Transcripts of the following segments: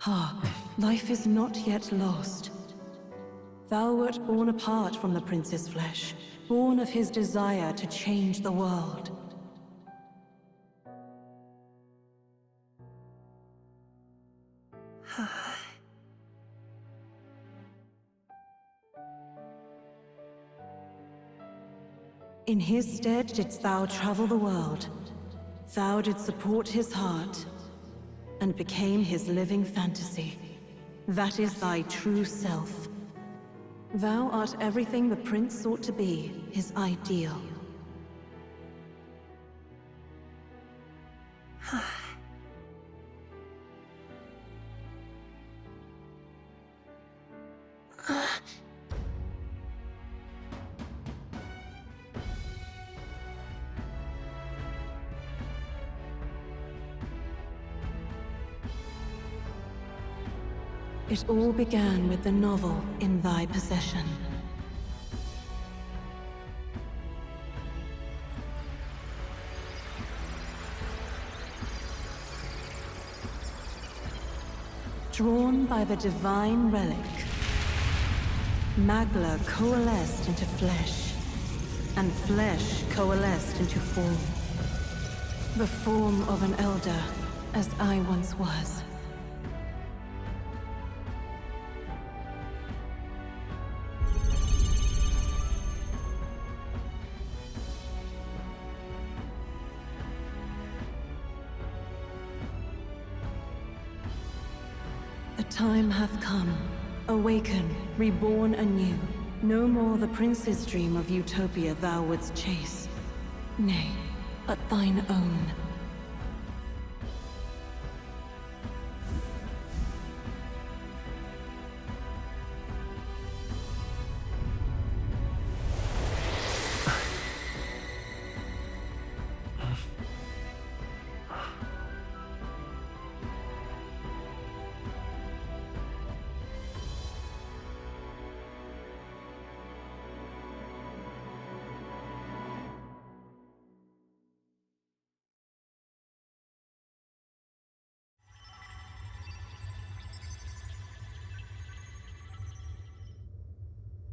Hark, life is not yet lost. Thou wert born apart from the prince's flesh, born of his desire to change the world. In his stead didst thou travel the world. Thou didst support his heart, and became his living fantasy. That is thy true self. Thou art everything the prince sought to be, his ideal. It all began with the novel in thy possession. Drawn by the divine relic, Magla coalesced into flesh, and flesh coalesced into form. The form of an elder, as I once was. The time hath come. Awaken, reborn anew. No more the prince's dream of utopia thou wouldst chase. Nay, but thine own.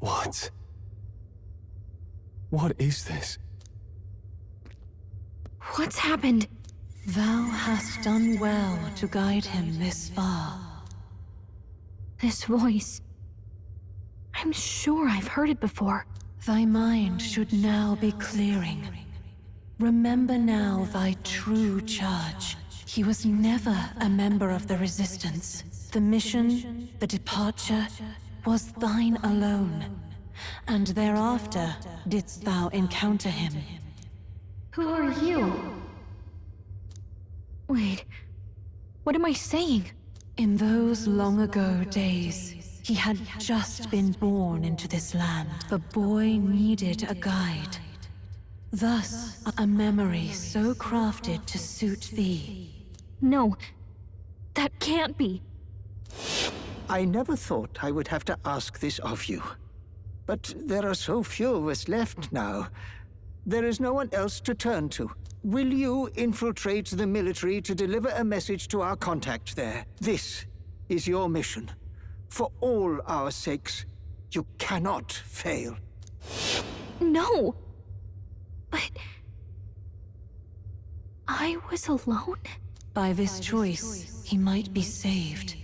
What? What is this? What's happened? Thou hast done well to guide him this far. This voice. I'm sure I've heard it before. Thy mind should now be clearing. Remember now thy true charge. He was never a member of the Resistance. The mission, the departure, was thine alone. And thereafter didst thou encounter him. Who are you? Wait, what am I saying? In those long ago days, he had just been born into this land. The boy needed a guide. Thus, a memory so crafted to suit thee. No, that can't be. I never thought I would have to ask this of you. But there are so few of us left now. There is no one else to turn to. Will you infiltrate the military to deliver a message to our contact there? This is your mission. For all our sakes, you cannot fail. No! But... I was alone? By this choice, he might be saved.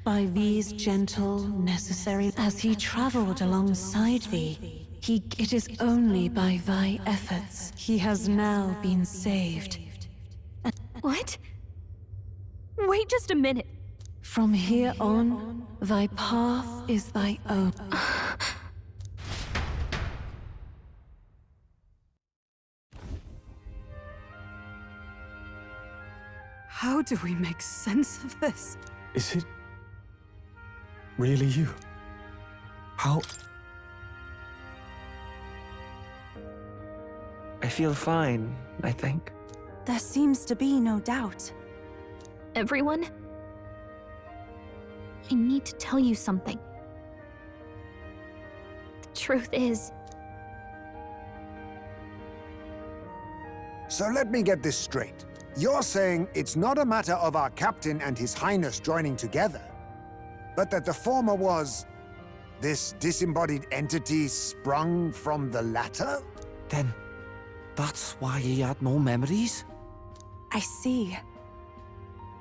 By these gentle, necessary... As he traveled alongside thee, it is only by thy efforts he has now been saved. What? Wait just a minute. From here on, thy path is thy own. How do we make sense of this? Is it really you? How? I feel fine, I think. There seems to be no doubt. Everyone? I need to tell you something. The truth is... So let me get this straight. You're saying it's not a matter of our captain and his highness joining together, but that the former was this disembodied entity sprung from the latter? Then that's why he had no memories? I see.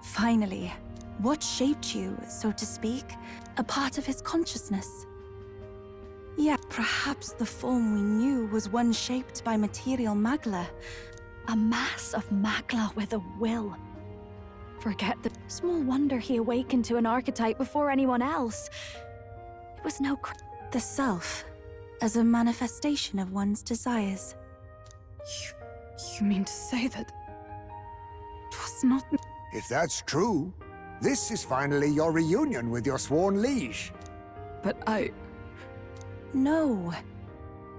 Finally, what shaped you, so to speak, a part of his consciousness? Yeah, perhaps the form we knew was one shaped by material magla. A mass of magla with a will. Forget the small wonder he awakened to an archetype before anyone else. It was no the self, as a manifestation of one's desires. You mean to say that it was not... If that's true, this is finally your reunion with your sworn liege. But I... No.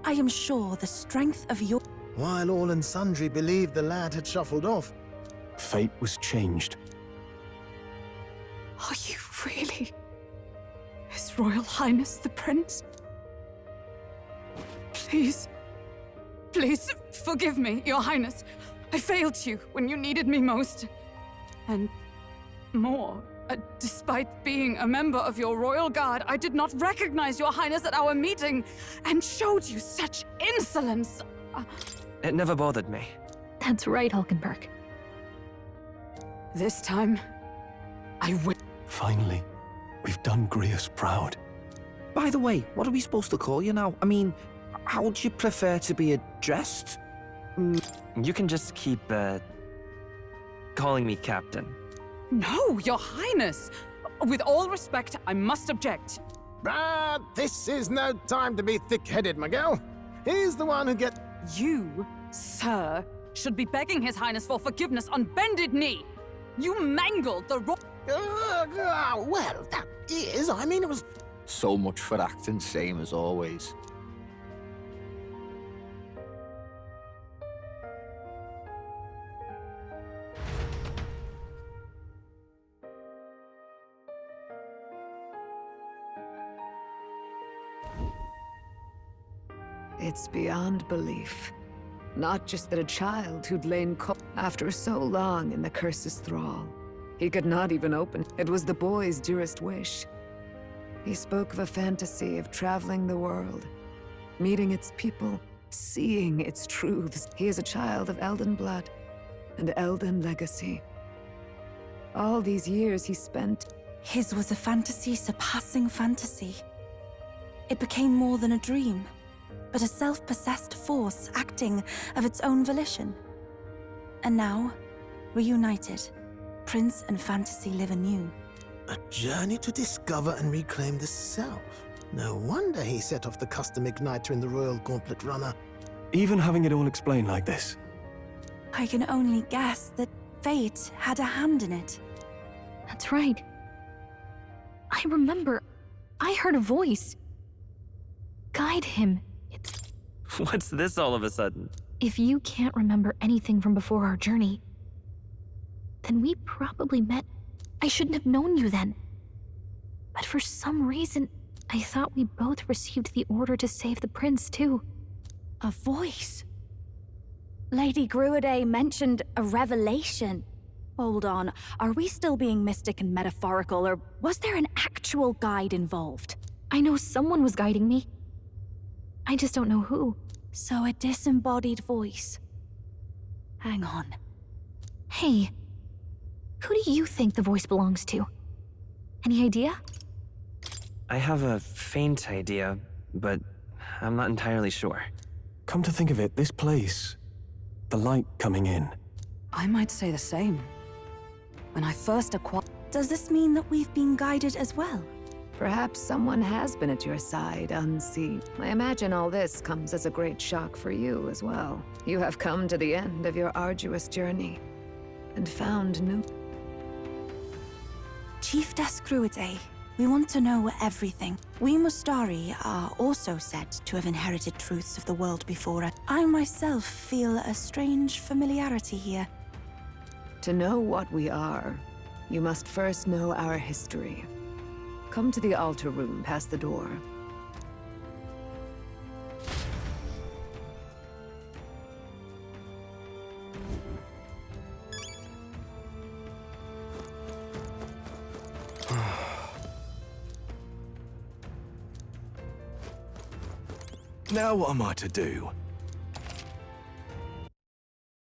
I am sure the strength of your... While all and sundry believed the lad had shuffled off. Fate was changed. Are you really His Royal Highness the Prince? Please. Please, forgive me, Your Highness. I failed you when you needed me most. And more, despite being a member of your Royal Guard, I did not recognize Your Highness at our meeting and showed you such insolence. It never bothered me. That's right, Hulkenberg. This time, I will. Finally, we've done Grius proud. By the way, what are we supposed to call you now? I mean, how would you prefer to be addressed? You can just keep, calling me Captain. No, Your Highness! With all respect, I must object. This is no time to be thick-headed, Miguel. He's the one who gets... You, sir, should be begging His Highness for forgiveness on bended knee. You mangled the well, that is... I mean, it was... So much for acting same as always. It's beyond belief. Not just that a child who'd lain after so long in the curse's thrall. He could not even open. It was the boy's dearest wish. He spoke of a fantasy of traveling the world, meeting its people, seeing its truths. He is a child of Elden blood and Elden legacy. All these years he spent... His was a fantasy surpassing fantasy. It became more than a dream, but a self-possessed force acting of its own volition. And now, reunited, Prince and fantasy live anew. A journey to discover and reclaim the self. No wonder he set off the custom igniter in the Royal Gauntlet Runner. Even having it all explained like this. I can only guess that fate had a hand in it. That's right. I remember, I heard a voice. Guide him. It's... What's this all of a sudden? If you can't remember anything from before our journey, then we probably met. I shouldn't have known you then. But for some reason, I thought we both received the order to save the prince, too. A voice? Lady Gruade mentioned a revelation. Hold on, are we still being mystic and metaphorical, or was there an actual guide involved? I know someone was guiding me. I just don't know who. So a disembodied voice. Hang on. Hey, who do you think the voice belongs to? Any idea? I have a faint idea, but I'm not entirely sure. Come to think of it, this place, the light coming in. I might say the same. When I first acquired... Does this mean that we've been guided as well? Perhaps someone has been at your side unseen. I imagine all this comes as a great shock for you as well. You have come to the end of your arduous journey and found new... Chiefess Gruade, we want to know everything. We Mustari are also said to have inherited truths of the world before us. I myself feel a strange familiarity here. To know what we are, you must first know our history. Come to the altar room past the door. Now what am I to do?